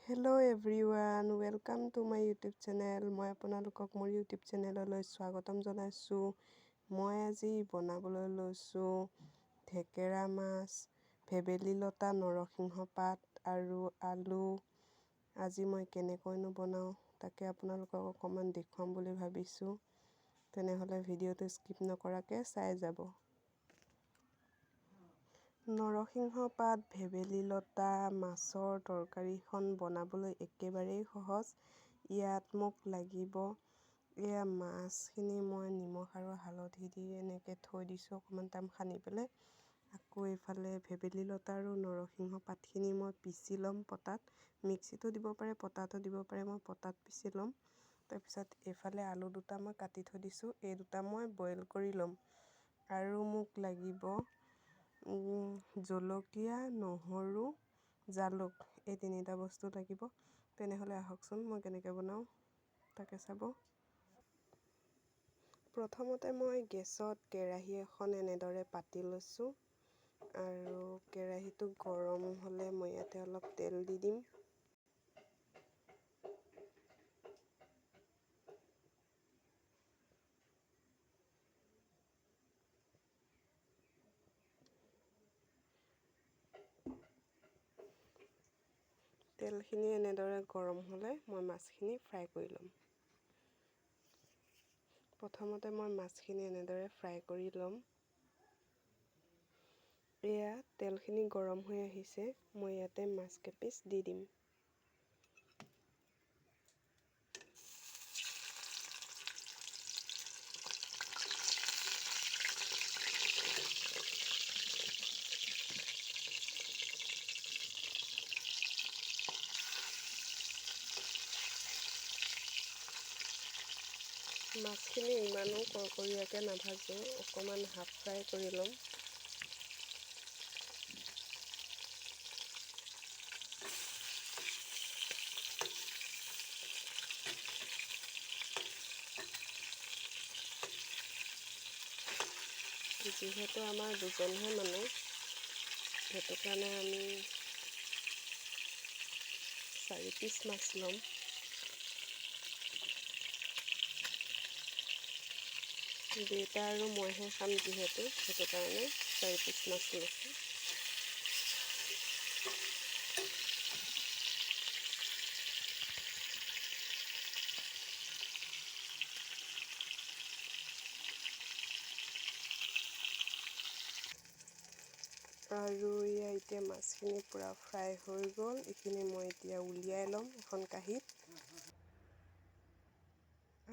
Hello everyone, welcome to my YouTube channel. মই আপোনালোকক মোৰ YouTube চেনেললৈ স্বাগতম জনাইছো। মই আজি বনাবলৈ লৈছো থেকেৰা মাছ, ভেবেলী লতা, নৰসিংহ পাত আৰু আলু। আজি মই কেনেকৈনো বনাও তাকে আপোনালোকক অকমান দেখুৱাম বুলি ভাবিছো। তেনেহলে ভিডিওটো স্কিপ নকৰাকৈ চাই যাব। নৰসিংহ পাত, ভেবেলী লতা মাছৰ তৰকাৰীখন বনাবলৈ একেবাৰেই সহজ। ইয়াত মোক লাগিব এয়া মাছখিনি মই নিমখ আৰু হালধি দি এনেকৈ থৈ দিছোঁ অকণমান টাইম সানি পেলাই। আকৌ এইফালে ভেবেলী লতা আৰু নৰসিংহ পাতখিনি মই পিচি ল'ম পটাত। মিক্সিতো দিব পাৰে, পটাতো দিব পাৰে, মই পটাত পিচি ল'ম। তাৰপিছত এইফালে আলু দুটা মই কাটি থৈ দিছোঁ, এই দুটা মই বইল কৰি ল'ম। আৰু মোক লাগিব জলকীয়া, নহৰু, জালুক, এই তিনিটা বস্তু লাগিব। তেনেহ'লে আহকচোন মই কেনেকৈ বনাওঁ তাকে চাব। প্ৰথমতে মই গেছত কেৰাহী এখন এনেদৰে পাতি লৈছোঁ আৰু কেৰাহীটো গৰম হ'লে মই ইয়াতে অলপ তেল দি দিম। তেলখিনি এনেদৰে গৰম হ'লে মই মাছখিনি ফ্ৰাই কৰি ল'ম। প্ৰথমতে মই মাছখিনি এনেদৰে ফ্ৰাই কৰি ল'ম। এয়া তেলখিনি গৰম হৈ আহিছে, মই ইয়াতে মাছ কেইপিচ দি দিম। মাছখিনি ইমানো কৰকৰীয়াকৈ নাভাজোঁ, অকণমান হাফ ফ্ৰাই কৰি ল'ম। যিহেতু আমাৰ দুজনহে মানুহ, সেইটো কাৰণে আমি 4 পিচ মাছ ল'ম। দেউতা আৰু মইহে খাম যিহেতু, সেইটো কাৰণে 4 পিচ মাছ লৈছোঁ। আৰু এয়া এতিয়া মাছখিনি পূৰা ফ্ৰাই হৈ গ'ল। এইখিনি মই এতিয়া উলিয়াই ল'ম এখন কাঁহীত।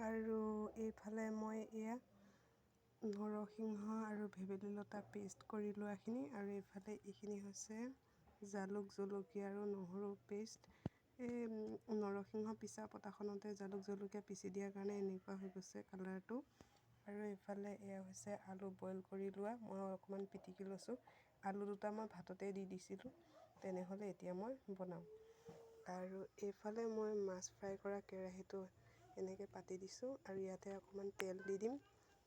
আৰু এইফালে মই এয়া নৰসিংহ আৰু ভেবেলী লতা পেষ্ট কৰি লোৱাখিনি, আৰু এইফালে এইখিনি হৈছে জালুক, জলকীয়া আৰু নহৰু পেষ্ট। এই নৰসিংহ পিছা পটাখনতে জালুক জলকীয়া পিচি দিয়াৰ কাৰণে এনেকুৱা হৈ গৈছে কালাৰটো। আৰু এইফালে এয়া হৈছে আলু বইল কৰি লোৱা, মই অকণমান পিটিকি লৈছোঁ। আলু দুটা মই ভাততে দি দিছিলোঁ। তেনেহ'লে এতিয়া মই বনাম। আৰু এইফালে মই মাছ ফ্ৰাই কৰা কেৰাহীটো এনেকৈ পাতি দিছোঁ আৰু ইয়াতে অকণমান তেল দি দিম।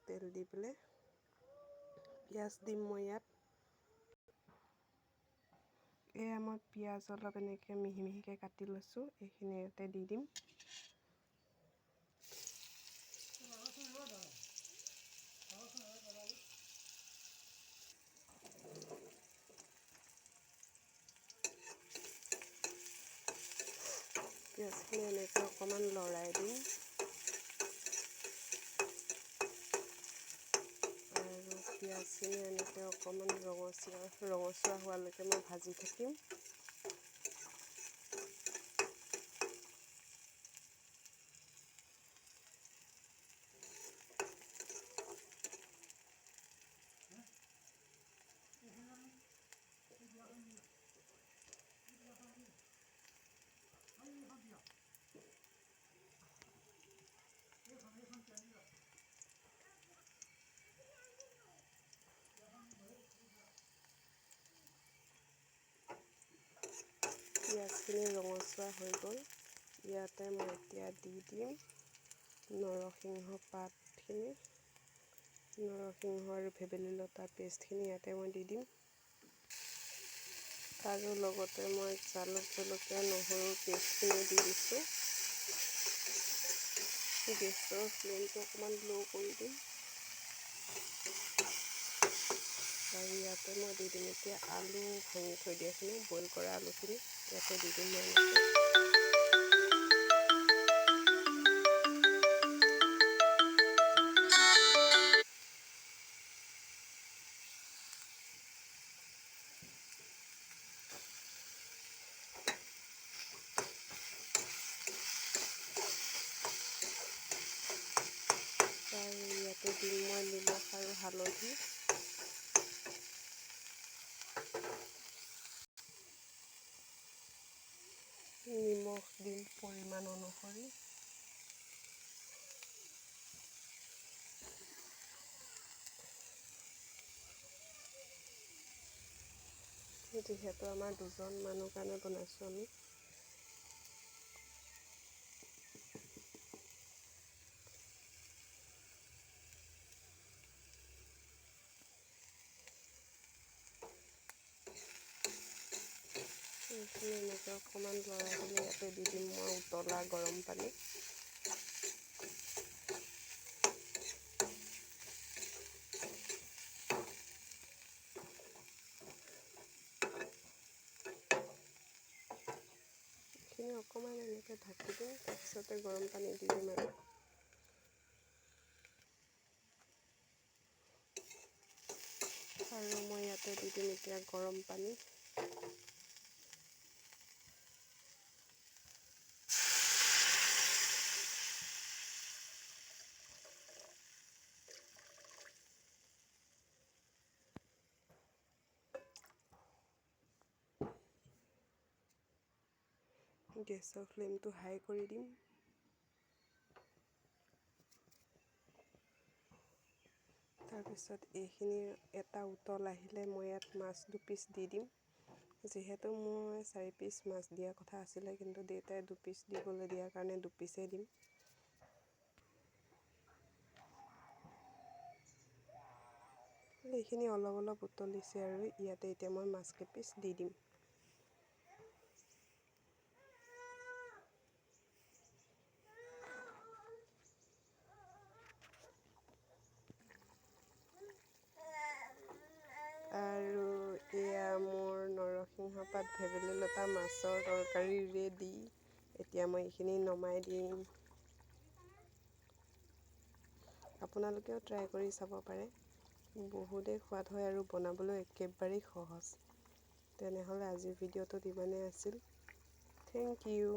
তেল দি পেলাই পিঁয়াজ দিম মই ইয়াত। এয়া মই পিঁয়াজ অলপ এনেকৈ মিহি মিহিকৈ কাটি লৈছোঁ, এইখিনি ইয়াতে দি দিম। পিঁয়াজখিনি এনেকৈ অকণমান লৰাই দিম। আৰু পিঁয়াজখিনি এনেকৈ অকণমান ৰঙচুৱা হোৱালৈকে মই ভাজি থাকিম। পিঁয়াজখিনি ৰঙচুৱা হৈ গ'ল। ইয়াতে মই এতিয়া দি দিম নৰসিংহ পাতখিনি, নৰসিংহ আৰু ভেবেলী লতা পেষ্টখিনি ইয়াতে মই দি দিম। আৰু লগতে মই জালুক জলকীয়া নহৰু পেষ্টখিনি দি দিছোঁ। গেছৰ ফ্লেমটো অকণমান ল' কৰি দিম। আৰু ইয়াতে মই দি দিম এতিয়া আলু ভাঙি থৈ দিয়াখিনি, বইল কৰা আলুখিনি ইয়াতে দি দিম মই এনেকৈ। আৰু ইয়াতে দিম মই নিমখ আৰু হালধি। নিমখ দিম পৰিমাণ অনুসৰি। যিহেতু আমাৰ 2জন মানুহ কাৰণে বনাইছোঁ আমি। এইখিনি এনেকৈ অকণমান লৰাই দিলে ইয়াতে দি দিম মই উতলা গৰম পানী। এইখিনি অকণমান এনেকৈ ঢাকি দিম, তাৰপিছতে গৰম পানী দি দিম আৰু। আৰু মই ইয়াতে দি দিম এতিয়া গৰম পানী। গেছৰ ফ্লেমটো হাই কৰি দিম। তাৰপিছত এইখিনি এটা উতল আহিলে মই ইয়াত মাছ 2 পিচ দি দিম। যিহেতু মই 4 পিচ মাছ দিয়া কথা আছিলে, কিন্তু দেউতাই 2 পিচ দিবলৈ দিয়াৰ কাৰণে 2 পিচেই দিম। এইখিনি অলপ অলপ উতলিছে আৰু ইয়াতে এতিয়া মই মাছ কেইপিচ দি দিম। আৰু এয়া মোৰ নৰসিংহ পাত ভেবেলী লতা মাছৰ তৰকাৰী ৰেডি। এতিয়া মই এইখিনি নমাই দিম। আপোনালোকেও ট্ৰাই কৰি চাব পাৰে, বহুতেই সোৱাদ হয় আৰু বনাবলৈ একেবাৰেই সহজ। তেনেহ'লে আজিৰ ভিডিঅ'টোত ইমানেই আছিল। Thank U.